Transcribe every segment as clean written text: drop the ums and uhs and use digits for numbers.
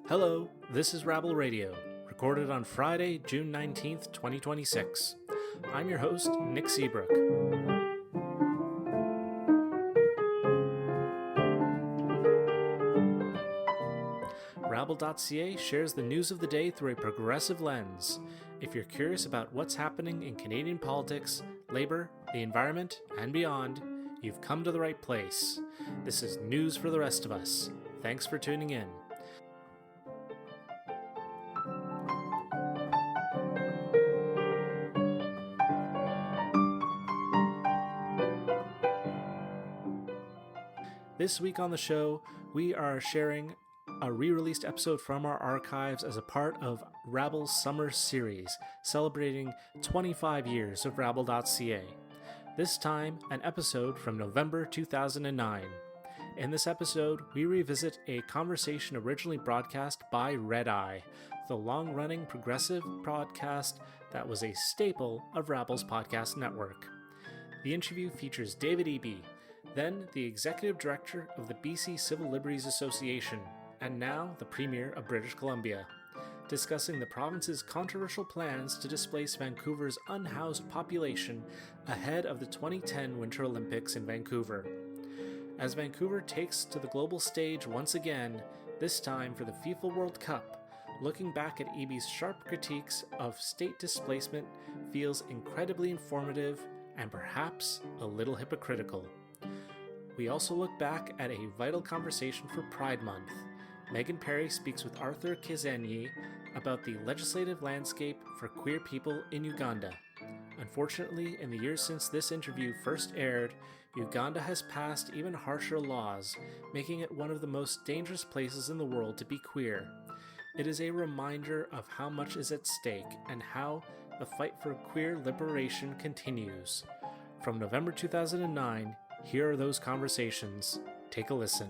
Hello, this is Rabble Radio, recorded on Friday, June 19th, 2026. I'm your host, Nick Seabrook. rabble.ca shares the news of the day through a progressive lens. If you're curious about what's happening in Canadian politics, labor, the environment, and beyond, you've come to the right place. This is news for the rest of us. Thanks for tuning in. This week on the show, we are sharing a re-released episode from our archives as a part of Rabble's summer series, celebrating 25 years of rabble.ca. This time, an episode from November 2009. In this episode, we revisit a conversation originally broadcast by Red Eye, the long-running progressive podcast that was a staple of Rabble's podcast network. The interview features David Eby, then the Executive Director of the BC Civil Liberties Association, and now the Premier of British Columbia, discussing the province's controversial plans to displace Vancouver's unhoused population ahead of the 2010 Winter Olympics in Vancouver. As Vancouver takes to the global stage once again, this time for the FIFA World Cup, looking back at Eby's sharp critiques of state displacement feels incredibly informative and perhaps a little hypocritical. We also look back at a vital conversation for Pride Month. Megan Perry speaks with Arthur Kizenyi about the legislative landscape for queer people in Uganda. Unfortunately, in the years since this interview first aired, Uganda has passed even harsher laws, making it one of the most dangerous places in the world to be queer. It is a reminder of how much is at stake and how the fight for queer liberation continues. From November 2009, here are those conversations. Take a listen.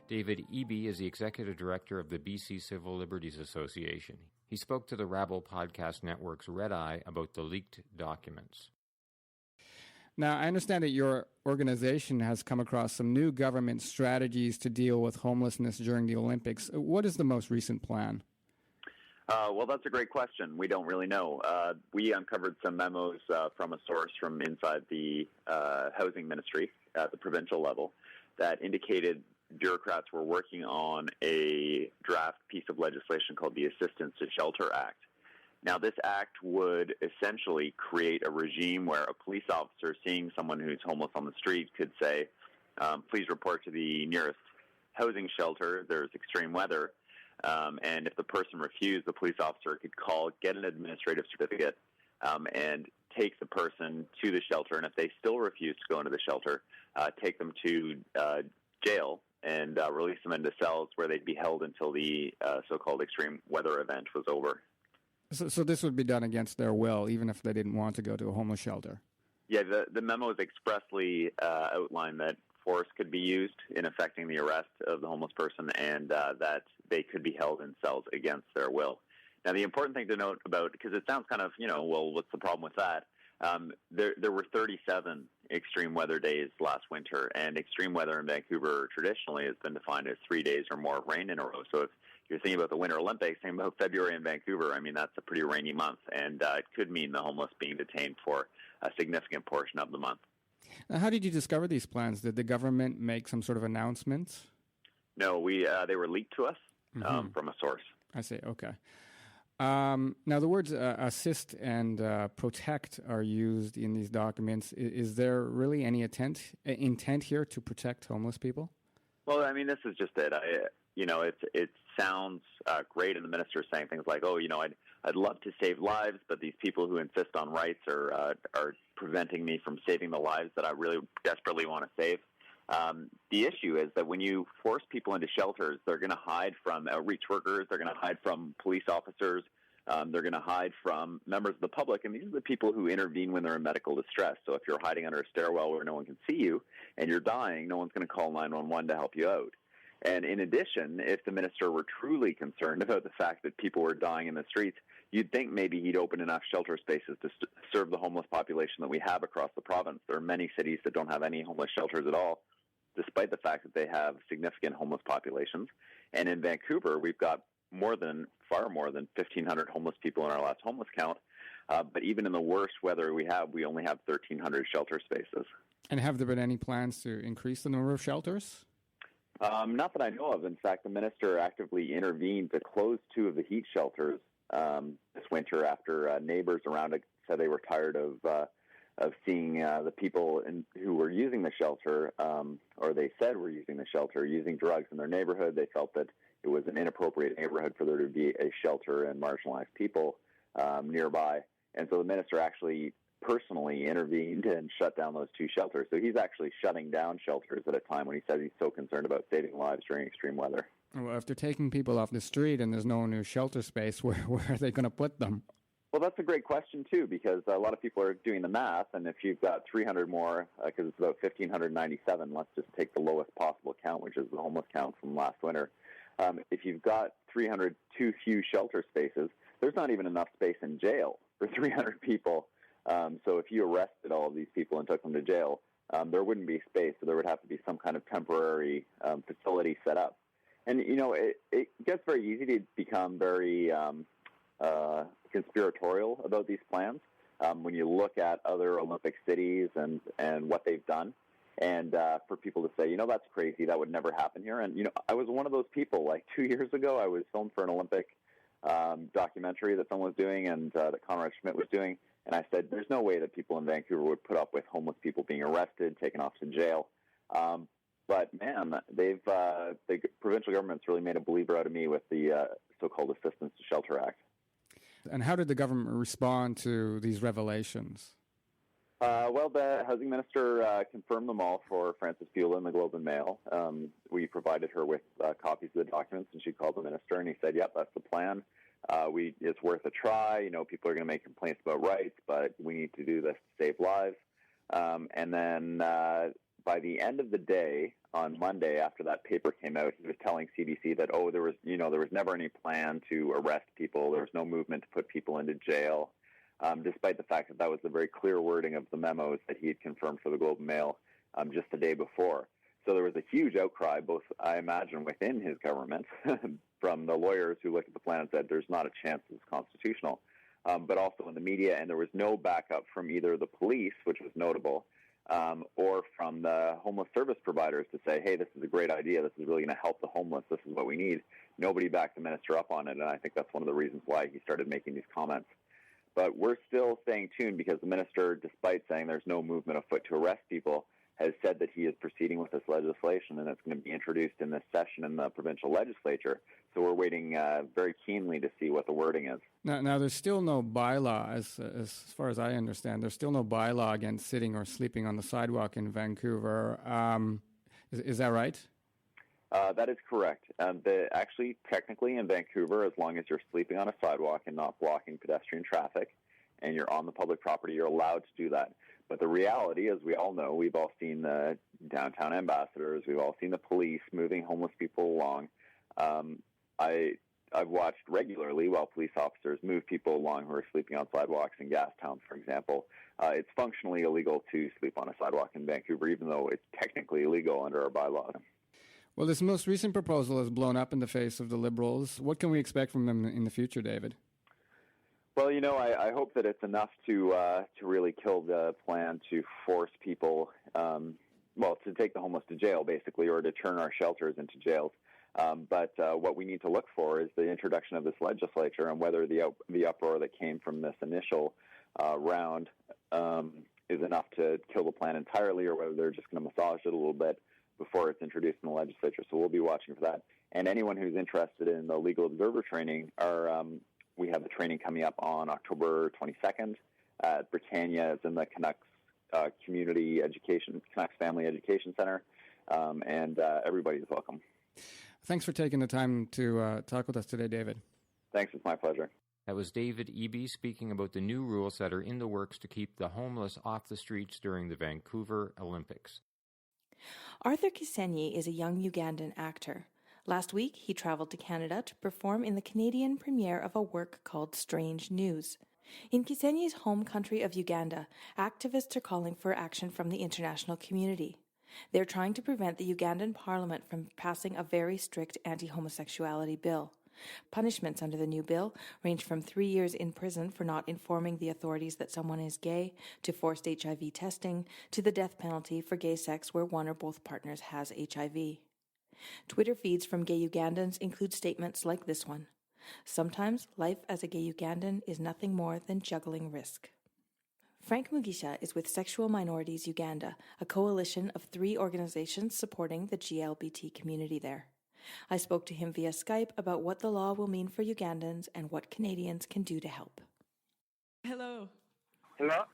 David Eby is the Executive Director of the BC Civil Liberties Association. He spoke to the Rabble Podcast Network's Red Eye about the leaked documents. Now, I understand that your organization has come across some new government strategies to deal with homelessness during the Olympics. What is the most recent plan? Well, that's a great question. We don't really know. We uncovered some memos from a source from inside the housing ministry at the provincial level that indicated bureaucrats were working on a draft piece of legislation called the Assistance to Shelter Act. Now, this act would essentially create a regime where a police officer seeing someone who's homeless on the street could say, please report to the nearest housing shelter, there's extreme weather. And if the person refused, the police officer could call, get an administrative certificate, and take the person to the shelter. And if they still refuse to go into the shelter, take them to jail and release them into cells where they'd be held until the so-called extreme weather event was over. So this would be done against their will, even if they didn't want to go to a homeless shelter? Yeah, the memos expressly outline that force could be used in effecting the arrest of the homeless person and that they could be held in cells against their will. Now, the important thing to note about, because it sounds kind of, well, what's the problem with that? There were 37 extreme weather days last winter, and extreme weather in Vancouver traditionally has been defined as 3 days or more of rain in a row. So if you're thinking about the Winter Olympics, thinking about February in Vancouver, I mean, that's a pretty rainy month, and it could mean the homeless being detained for a significant portion of the month. Now, how did you discover these plans? Did the government make some sort of announcement? No, they were leaked to us from a source. I see, okay. Now, the words assist and protect are used in these documents. Is there really any intent here to protect homeless people? Well, I mean, this is just it. It sounds great, and the minister's saying things like, I'd love to save lives, but these people who insist on rights are preventing me from saving the lives that I really desperately want to save. The issue is that when you force people into shelters, they're going to hide from outreach workers, they're going to hide from police officers, they're going to hide from members of the public, and these are the people who intervene when they're in medical distress. So if you're hiding under a stairwell where no one can see you and you're dying, no one's going to call 911 to help you out. And in addition, if the minister were truly concerned about the fact that people were dying in the streets, you'd think maybe he'd open enough shelter spaces to serve the homeless population that we have across the province. There are many cities that don't have any homeless shelters at all. despite the fact that they have significant homeless populations. And in Vancouver, we've got far more than 1,500 homeless people in our last homeless count. But even in the worst weather we only have 1,300 shelter spaces. And have there been any plans to increase the number of shelters? Not that I know of. In fact, the minister actively intervened to close 2 of the heat shelters this winter after neighbors around it said they were tired of seeing the people who were using the shelter, or they said were using the shelter, using drugs in their neighborhood. They felt that it was an inappropriate neighborhood for there to be a shelter and marginalized people nearby. And so the minister actually personally intervened and shut down those 2 shelters. So he's actually shutting down shelters at a time when he says he's so concerned about saving lives during extreme weather. Well, if they're taking people off the street and there's no new shelter space, where are they going to put them? Well, that's a great question, too, because a lot of people are doing the math, and if you've got 300 more, because it's about 1,597, let's just take the lowest possible count, which is the homeless count from last winter. If you've got 300 too few shelter spaces, there's not even enough space in jail for 300 people. So if you arrested all of these people and took them to jail, there wouldn't be space, so there would have to be some kind of temporary facility set up. And, you know, it gets very easy to become very conspiratorial about these plans when you look at other Olympic cities and what they've done. And for people to say, you know, that's crazy, that would never happen here. And, you know, I was one of those people. Like 2 years ago, I was filmed for an Olympic documentary that someone was doing and that Conrad Schmidt was doing. And I said, there's no way that people in Vancouver would put up with homeless people being arrested, taken off to jail. But, man, the provincial government's really made a believer out of me with the so-called Assistance to Shelter Act. And how did the government respond to these revelations? Well, the housing minister confirmed them all for Frances Beulah in the Globe and Mail. We provided her with copies of the documents, and she called the minister, and he said, yep, that's the plan. It's worth a try. You know, people are going to make complaints about rights, but we need to do this to save lives. And then by the end of the day, on Monday, after that paper came out, he was telling CBC that, there was never any plan to arrest people. There was no movement to put people into jail. Despite the fact that that was the very clear wording of the memos that he had confirmed for the Globe and Mail just the day before. So there was a huge outcry, both, I imagine, within his government, from the lawyers who looked at the plan and said there's not a chance it's constitutional, but also in the media, and there was no backup from either the police, which was notable, or from the homeless service providers to say, hey, this is a great idea, this is really going to help the homeless, this is what we need. Nobody backed the minister up on it, and I think that's one of the reasons why he started making these comments. But we're still staying tuned because the minister, despite saying there's no movement afoot to arrest people, has said that he is proceeding with this legislation and it's going to be introduced in this session in the provincial legislature. So we're waiting very keenly to see what the wording is. Now there's still no bylaw, as far as I understand, there's still no bylaw against sitting or sleeping on the sidewalk in Vancouver. Is that right? That is correct. Actually, technically in Vancouver, as long as you're sleeping on a sidewalk and not blocking pedestrian traffic and you're on the public property, you're allowed to do that. But the reality, as we all know, we've all seen the downtown ambassadors, we've all seen the police moving homeless people along. I've watched regularly while police officers move people along who are sleeping on sidewalks in Gastown, for example. It's functionally illegal to sleep on a sidewalk in Vancouver, even though it's technically illegal under our bylaws. Well, this most recent proposal has blown up in the face of the Liberals. What can we expect from them in the future, David? Well, you know, I hope that it's enough to really kill the plan to force people, to take the homeless to jail, basically, or to turn our shelters into jails. But what we need to look for is the introduction of this legislature and whether the uproar that came from this initial round is enough to kill the plan entirely, or whether they're just going to massage it a little bit before it's introduced in the legislature. So we'll be watching for that. And anyone who's interested in the legal observer training, we have the training coming up on October 22nd at Britannia. It's in the Canucks Canucks Family Education Center, and everybody's welcome. Thanks for taking the time to talk with us today, David. Thanks, it's my pleasure. That was David Eby speaking about the new rules that are in the works to keep the homeless off the streets during the Vancouver Olympics. Arthur Kisenyi is a young Ugandan actor. Last week, he traveled to Canada to perform in the Canadian premiere of a work called Strange News. In Kisenyi's home country of Uganda, activists are calling for action from the international community. They're trying to prevent the Ugandan parliament from passing a very strict anti-homosexuality bill. Punishments under the new bill range from 3 years in prison for not informing the authorities that someone is gay, to forced HIV testing, to the death penalty for gay sex where one or both partners has HIV. Twitter feeds from gay Ugandans include statements like this one. Sometimes life as a gay Ugandan is nothing more than juggling risk. Frank Mugisha is with Sexual Minorities Uganda, a coalition of 3 organizations supporting the GLBT community there. I spoke to him via Skype about what the law will mean for Ugandans and what Canadians can do to help. Hello. Hello?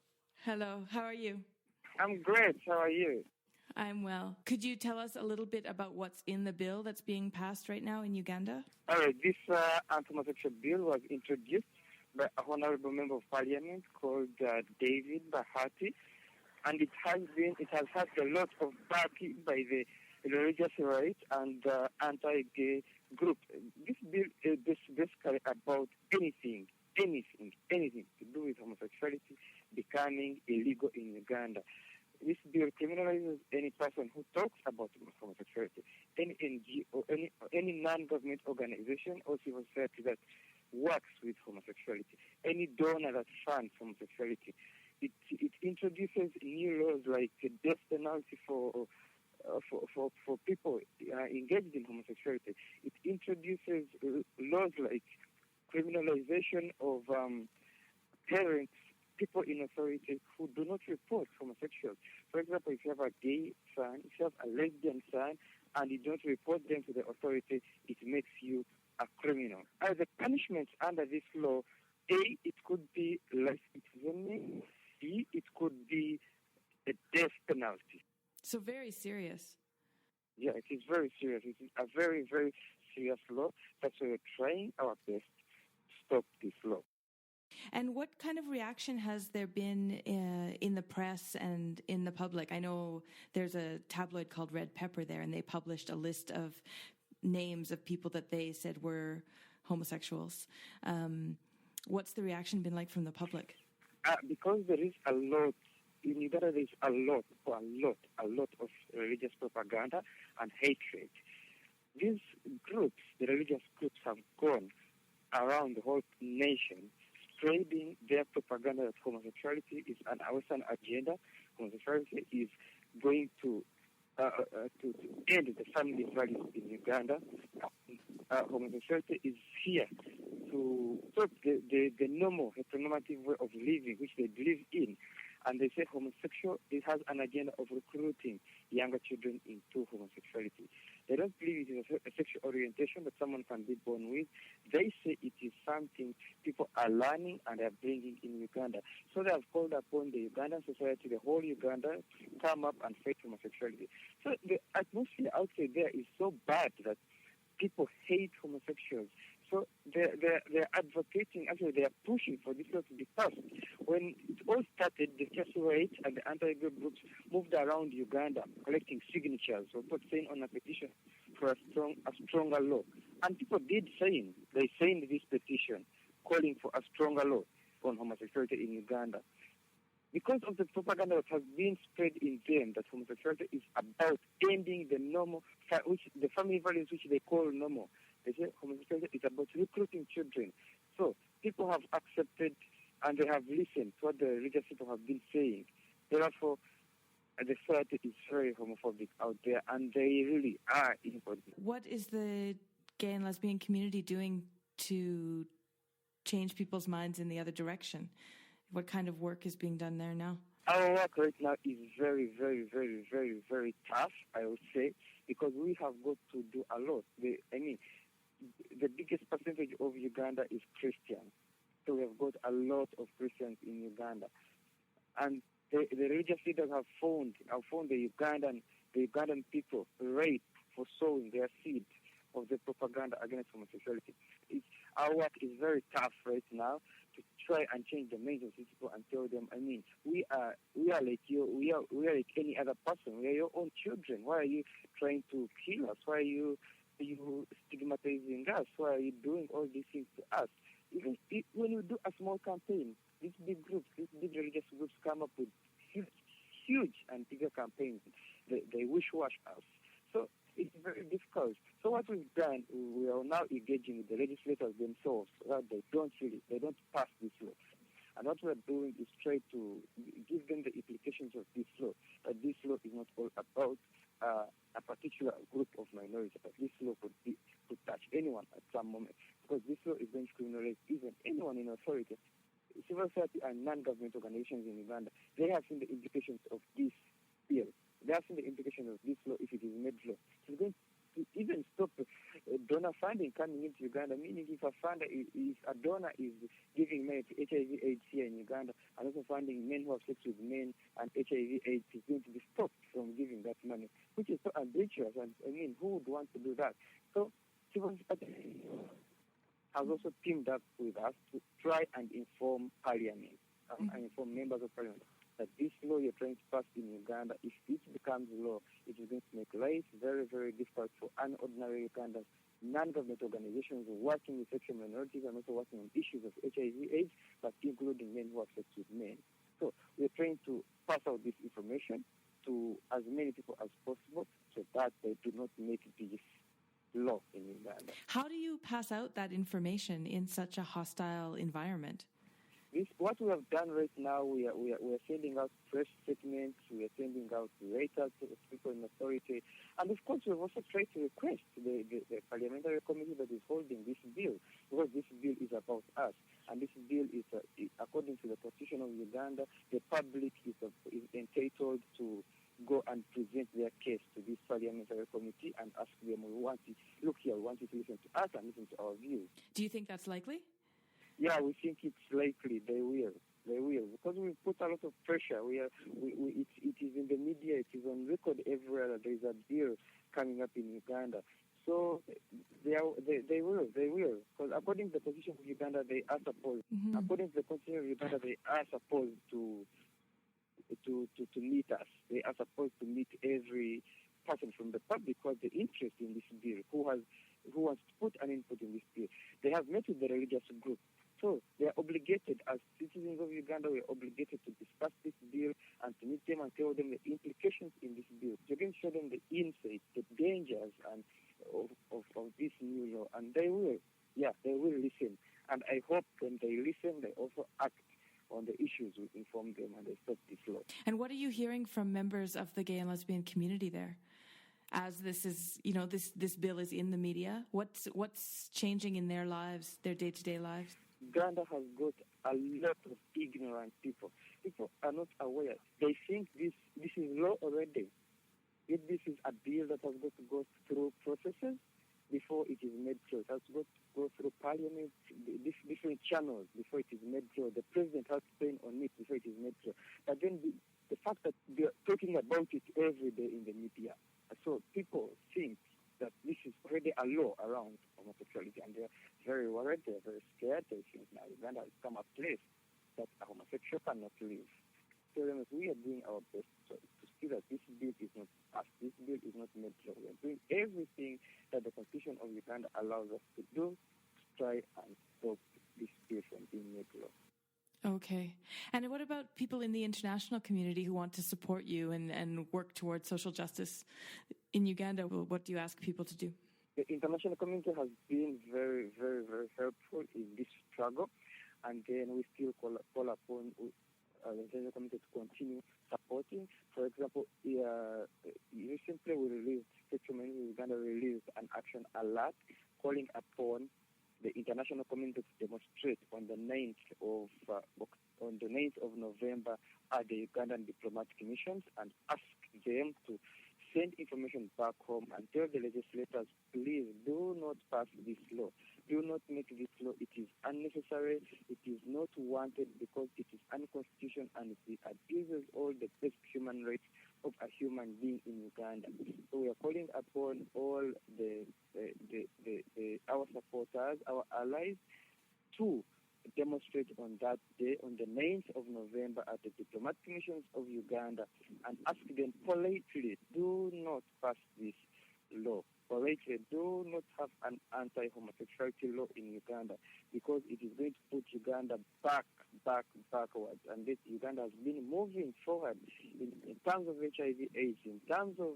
Hello. How are you? I'm great. How are you? I'm well. Could you tell us a little bit about what's in the bill that's being passed right now in Uganda? All right. This anti-homosexual bill was introduced by an honorable member of parliament called David Eby, and it has had a lot of backing by the religious rights and anti-gay group. This bill is basically about anything to do with homosexuality becoming illegal in Uganda. This bill criminalizes any person who talks about homosexuality, any NGO, any non-government organization or civil society that works with homosexuality, any donor that funds homosexuality. It introduces new laws like death penalty for people engaged in homosexuality. It introduces laws like criminalization of parents, people in authority who do not report homosexuals. For example, if you have a gay son, if you have a lesbian son, and you don't report them to the authority, it makes you a criminal. As the punishments under this law, A, it could be life imprisonment, B, it could be a death penalty. So very serious. Yeah, it is very serious. It is a very, very serious law. That's why we're trying our best to stop this law. And what kind of reaction has there been in the press and in the public? I know there's a tabloid called Red Pepper there, and they published a list of names of people that they said were homosexuals. What's the reaction been like from the public? Because there is a lot, in Uganda there is a lot of religious propaganda and hatred. These groups, the religious groups, have gone around the whole nation spreading their propaganda that homosexuality is an Western agenda. Homosexuality is going to end the family values in Uganda. Homosexuality is here to stop the normal heteronormative way of living which they believe in. And they say homosexual, it has an agenda of recruiting younger children into homosexuality. They don't believe it is a sexual orientation that someone can be born with. They say it is something people are learning and are bringing in Uganda. So they have called upon the Ugandan society, the whole Uganda, to come up and fight homosexuality. So the atmosphere outside there is so bad that people hate homosexuals. So they're advocating, actually they are pushing for this law to be passed. When it all started, the Chelsea rights and the anti-gay groups moved around Uganda collecting signatures or saying on a petition for a stronger law. And people did sign. They signed this petition calling for a stronger law on homosexuality in Uganda. Because of the propaganda that has been spread in them that homosexuality is about ending the normal, the family values which they call normal. They say homosexuality is about recruiting children. So people have accepted and they have listened to what the religious people have been saying. Therefore, the society is very homophobic out there, and they really are important. What is the gay and lesbian community doing to change people's minds in the other direction? What kind of work is being done there now? Our work right now is very, very, very, very, very tough, I would say, because we have got to do a lot. The biggest percentage of Uganda is Christian. So we have got a lot of Christians in Uganda. And the religious leaders have found the Ugandan people right for sowing their seed of the propaganda against homosexuality. Our work is very tough right now to try and change the minds of these people and tell them, we are like you, we are like any other person. We are your own children. Why are you trying to kill us? Why are you stigmatizing us? Why are you doing all these things to us? Even when you do a small campaign, these big religious groups come up with huge and bigger campaigns. they wish-wash us. So it's very difficult. So what we've done, we are now engaging with the legislators themselves so that they don't pass this law. And what we're doing is try to give them the implications of this law. That this law is not all about a particular group of minorities, but this law could touch anyone at some moment, because this law is going to criminalize even anyone in authority. Civil society and non-government organizations in Uganda, they have seen the implications of this bill. They have seen the implications of this law if it is made law. It's going to even stop donor funding coming into Uganda, meaning if a donor is giving money to HIV/AIDS here in Uganda and also funding men who have sex with men and HIV/AIDS, is going to be stopped from giving that money, which is so ambiguous. And I mean, who would want to do that? So civil society has also teamed up with us to try and inform Parliament and inform members of Parliament that this law you're trying to pass in Uganda, if it becomes law, it is going to make life very, very difficult for unordinary Ugandans, non-government organizations working with sexual minorities and also working on issues of HIV/AIDS, but including men who have sex with men. So we're trying to pass out this information to as many people as possible so that they do not make this law in Uganda. How do you pass out that information in such a hostile environment? What we have done right now, we are sending out press statements, we are sending out letters to the people in authority, and of course we have also tried to request the parliamentary committee that is holding this bill, because this bill is about us, and this bill is according to the Constitution of Uganda, the public is entitled to go and present their case to this parliamentary committee and ask them, we want you to listen to us and listen to our views. Do you think that's likely? Yeah, we think it's likely they will, because we put a lot of pressure. it is in the media, it is on record everywhere that there is a bill coming up in Uganda. So they will, because according to the Constitution of Uganda, they are supposed. Mm-hmm. According to the Constitution of Uganda, they are supposed to meet us. They are supposed to meet every person from the public who has the interest in this bill, who wants to put an input in this bill. They have met with the religious group. So they are obligated, as citizens of Uganda, we are obligated to discuss this bill and to meet them and tell them the implications in this bill. You're going to show them the insights, the dangers and of this new law. And they will listen. And I hope when they listen, they also act on the issues we inform them and they stop this law. And what are you hearing from members of the gay and lesbian community there? As this is, this bill is in the media, what's changing in their lives, their day-to-day lives? Uganda has got a lot of ignorant people. People are not aware. They think this is law already. Yet this is a bill that has got to go through processes before it is made law. It has got to go through Parliament, different channels before it is made law. The President has to sign on it before it is made law. But then the fact that they are talking about it every day in the media, so people think that this is already a law around homosexuality, and they're very worried, they're very scared. They think now Uganda has become a place that a homosexual cannot live. So we are doing our best to see that this bill is not passed, this bill is not made law. We are doing everything that the Constitution of Uganda allows us to do to try and stop this bill from being made law. Okay. And what about people in the international community who want to support you and work towards social justice in Uganda? What do you ask people to do? The international community has been very, very, very helpful in this struggle. And then we still call upon the international community to continue supporting. For example, recently Uganda released an action alert calling upon the international community to demonstrate on the 9th of November at the Ugandan diplomatic missions and ask them to send information back home and tell the legislators, please do not pass this law. Do not make this law. It is unnecessary. It is not wanted because it is unconstitutional and it abuses all the basic human rights of a human being in Uganda. So we are calling upon all our supporters, our allies, to demonstrate on that day, on the 9th of November, at the diplomatic missions of Uganda, and ask them politely, do not pass this law. Politely, do not have an anti-homosexuality law in Uganda, because it is going to put Uganda back backwards, and this Uganda has been moving forward in terms of HIV/AIDS, in terms of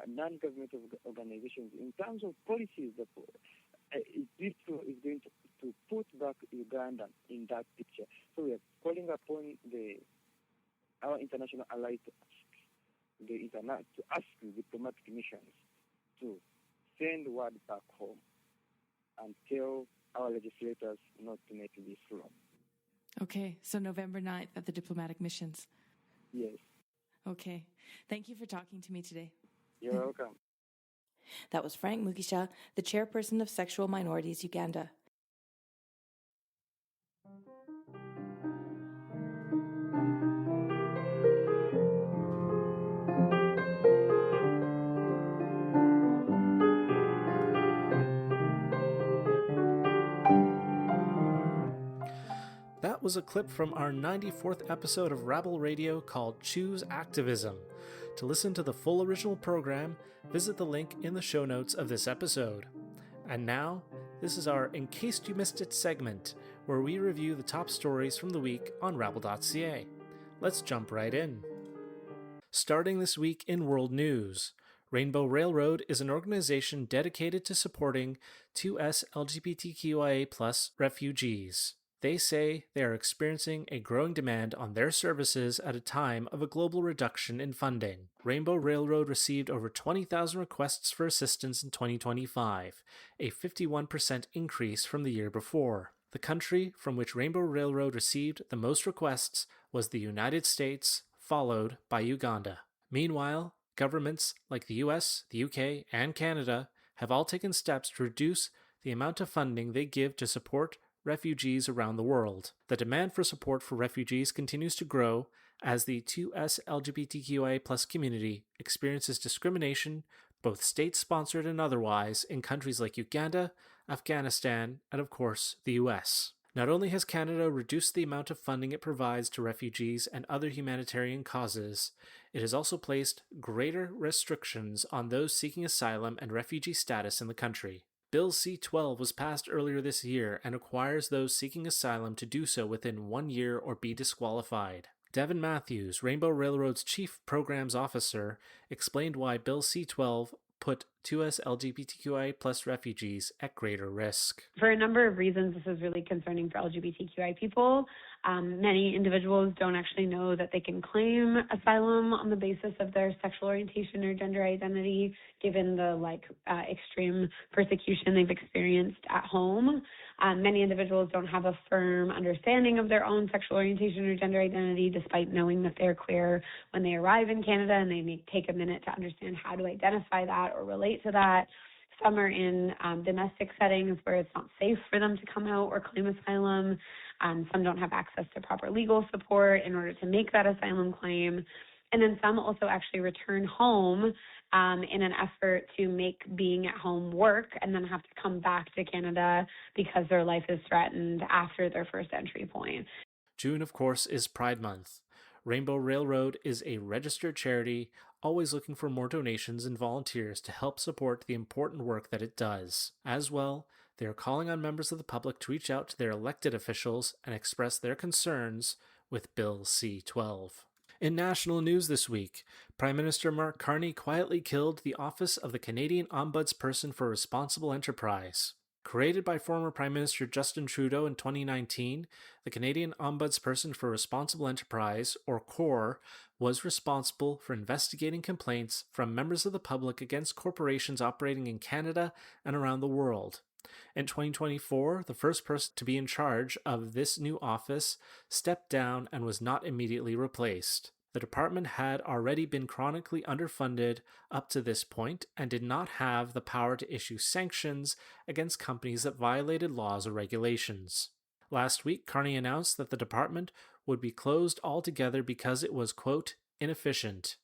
non-governmental organizations, in terms of policies. This is going to put back Uganda in that picture. So we are calling upon our international allies to ask the diplomatic missions to send word back home and tell our legislators not to make this law. Okay, so November 9th at the diplomatic missions. Yes. Okay. Thank you for talking to me today. You're welcome. That was Frank Mugisha, the chairperson of Sexual Minorities Uganda. That was a clip from our 94th episode of Rabble Radio called Choose Activism. To listen to the full original program, visit the link in the show notes of this episode. And now, this is our In Case You Missed It segment, where we review the top stories from the week on rabble.ca. Let's jump right in. Starting this week in world news, Rainbow Railroad is an organization dedicated to supporting 2S LGBTQIA+ refugees. They say they are experiencing a growing demand on their services at a time of a global reduction in funding. Rainbow Railroad received over 20,000 requests for assistance in 2025, a 51% increase from the year before. The country from which Rainbow Railroad received the most requests was the United States, followed by Uganda. Meanwhile, governments like the US, the UK, and Canada have all taken steps to reduce the amount of funding they give to support refugees around the world. The demand for support for refugees continues to grow as the 2S LGBTQIA+ community experiences discrimination, both state-sponsored and otherwise, in countries like Uganda, Afghanistan, and of course, the US. Not only has Canada reduced the amount of funding it provides to refugees and other humanitarian causes, it has also placed greater restrictions on those seeking asylum and refugee status in the country. Bill C-12 was passed earlier this year and requires those seeking asylum to do so within 1 year or be disqualified. Devin Matthews, Rainbow Railroad's Chief Programs Officer, explained why Bill C-12 put 2S LGBTQI+ refugees at greater risk. For a number of reasons, this is really concerning for LGBTQI people. Many individuals don't actually know that they can claim asylum on the basis of their sexual orientation or gender identity, given the extreme persecution they've experienced at home. Many individuals don't have a firm understanding of their own sexual orientation or gender identity, despite knowing that they're queer when they arrive in Canada, and they may take a minute to understand how to identify that or relate to that. Some are in domestic settings where it's not safe for them to come out or claim asylum. Some don't have access to proper legal support in order to make that asylum claim. And then some also actually return home in an effort to make being at home work, and then have to come back to Canada because their life is threatened after their first entry point. June, of course, is Pride Month. Rainbow Railroad is a registered charity, always looking for more donations and volunteers to help support the important work that it does. As well, they are calling on members of the public to reach out to their elected officials and express their concerns with Bill C-12. In national news this week, Prime Minister Mark Carney quietly killed the Office of the Canadian Ombudsperson for Responsible Enterprise. Created by former Prime Minister Justin Trudeau in 2019, the Canadian Ombudsperson for Responsible Enterprise, or CORE, was responsible for investigating complaints from members of the public against corporations operating in Canada and around the world. In 2024, the first person to be in charge of this new office stepped down and was not immediately replaced. The department had already been chronically underfunded up to this point and did not have the power to issue sanctions against companies that violated laws or regulations. Last week, Carney announced that the department would be closed altogether because it was, quote, inefficient.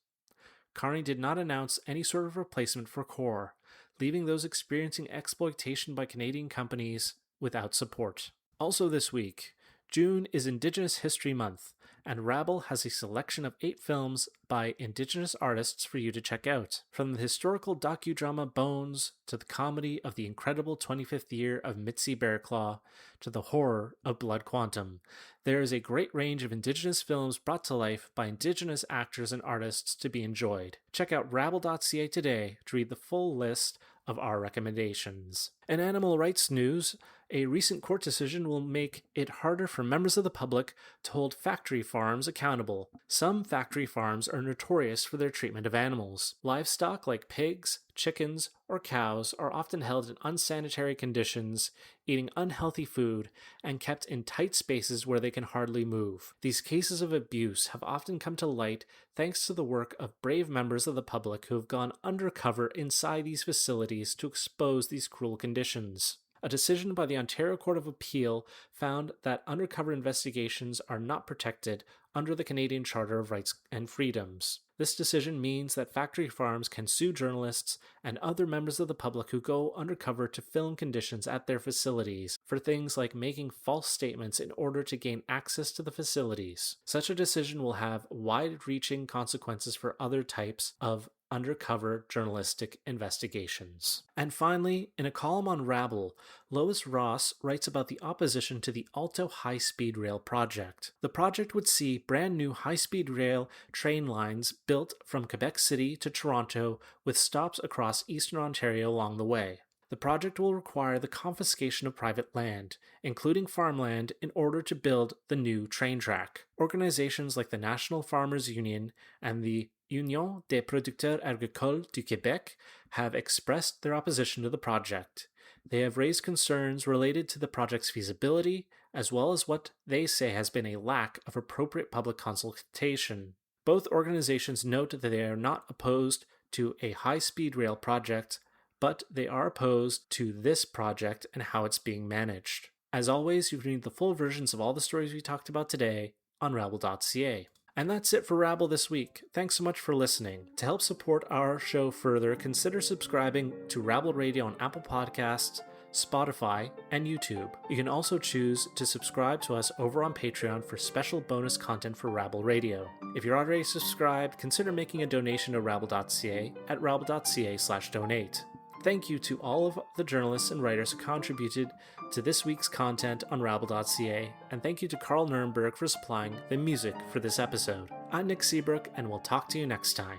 Carney did not announce any sort of replacement for CORE, leaving those experiencing exploitation by Canadian companies without support. Also this week, June is Indigenous History Month, and Rabble has a selection of 8 films by Indigenous artists for you to check out. From the historical docudrama Bones, to the comedy of the incredible 25th year of Mitzi Bearclaw, to the horror of Blood Quantum, there is a great range of Indigenous films brought to life by Indigenous actors and artists to be enjoyed. Check out rabble.ca today to read the full list of our recommendations. In animal rights news, a recent court decision will make it harder for members of the public to hold factory farms accountable. Some factory farms are notorious for their treatment of animals. Livestock like pigs, chickens, or cows are often held in unsanitary conditions, eating unhealthy food, and kept in tight spaces where they can hardly move. These cases of abuse have often come to light thanks to the work of brave members of the public who have gone undercover inside these facilities to expose these cruel conditions. A decision by the Ontario Court of Appeal found that undercover investigations are not protected under the Canadian Charter of Rights and Freedoms. This decision means that factory farms can sue journalists and other members of the public who go undercover to film conditions at their facilities for things like making false statements in order to gain access to the facilities. Such a decision will have wide-reaching consequences for other types of undercover journalistic investigations. And finally, in a column on Rabble, Lois Ross writes about the opposition to the Alto high-speed rail project. The project would see brand new high-speed rail train lines built from Quebec City to Toronto with stops across eastern Ontario along the way. The project will require the confiscation of private land, including farmland, in order to build the new train track. Organizations like the National Farmers Union and the Union des producteurs agricoles du Québec have expressed their opposition to the project. They have raised concerns related to the project's feasibility, as well as what they say has been a lack of appropriate public consultation. Both organizations note that they are not opposed to a high-speed rail project, but they are opposed to this project and how it's being managed. As always, you can read the full versions of all the stories we talked about today on rabble.ca. And that's it for Rabble this week. Thanks so much for listening. To help support our show further, consider subscribing to Rabble Radio on Apple Podcasts, Spotify, and YouTube. You can also choose to subscribe to us over on Patreon for special bonus content for Rabble Radio. If you're already subscribed, consider making a donation to rabble.ca at rabble.ca/donate. Thank you to all of the journalists and writers who contributed to this week's content on rabble.ca, and thank you to Carl Nurnberg for supplying the music for this episode. I'm Nick Seabrook, and we'll talk to you next time.